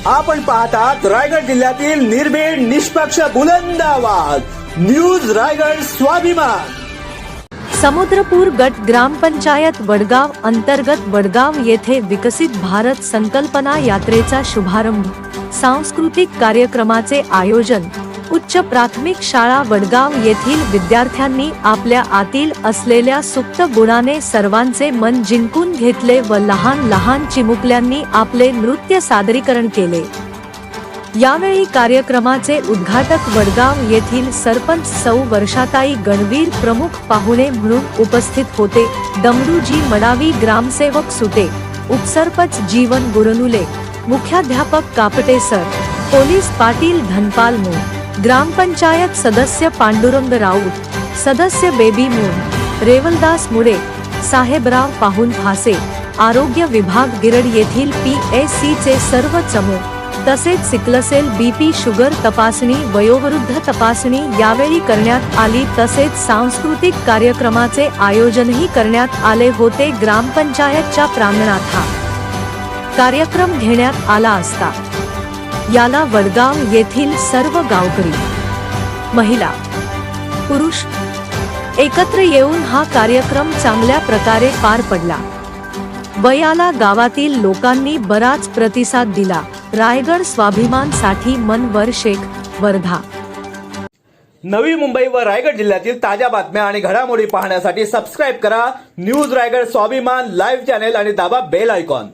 आपण पाहतात रायगड जिल्ह्यातील निर्भीड निष्पक्ष बुलंद आवाज न्यूज रायगड स्वाभिमान। समुद्रपूर गट ग्रामपंचायत वडगाव अंतर्गत वडगाव येथे विकसित भारत संकल्पना यात्रेचा शुभारंभ, सांस्कृतिक कार्यक्रमाचे आयोजन। उच्च प्राथमिक शाळा वडगाव येथील विद्यार्थ्यांनी आपल्या आतील असलेल्या सुप्त गुणाने सर्वांचे मन जिंकून घेतले व लहान लहान चिमुकल्यांनी आपले नृत्य सादरीकरण केले। यावेळी कार्यक्रमाचे उद्घाटक वडगाव येथील सरपंच सौ वर्षाताई गणवीर प्रमुख पाहुणे म्हणून उपस्थित होते। डमरूजी मडावी ग्रामसेवक सुटे, उपसरपंच जीवन गुरनुले, मुख्याध्यापक कापटे सर, पोलीस पाटील धनपाल मून, ग्रामपंचायत सदस्य पांडुरंग राऊत, सदस्य बेबी मून, रेवलदास मुळे, साहेबराव पाहुन फासे, आरोग्य विभाग गिरड येथील PSC चे सर्व चमू तसेच सिकलसेल BP शुगर तपासणी वयोवृद्ध तपासणी यावेळी करण्यात आली। तसेच सांस्कृतिक कार्यक्रमाचे आयोजनही करण्यात आले होते। ग्रामपंचायतच्या प्रांगणात हा कार्यक्रम घेण्यात आला असता याला वडगाव येथील सर्व गावकरी, महिला, पुरुष एकत्र येऊन हा कार्यक्रम चांगल्या प्रकारे पार पडला व याला गावातील लोकांनी बराच प्रतिसाद दिला। रायगड स्वाभिमान साठी मनवर शेख, वर्धा। नवी मुंबई व रायगड जिल्ह्यातील ताज्या बातम्या आणि घडामोडी पाहण्यासाठी सबस्क्राइब करा न्यूज रायगड स्वाभिमान लाईव्ह चॅनेल आणि दाबा बेल आयकॉन।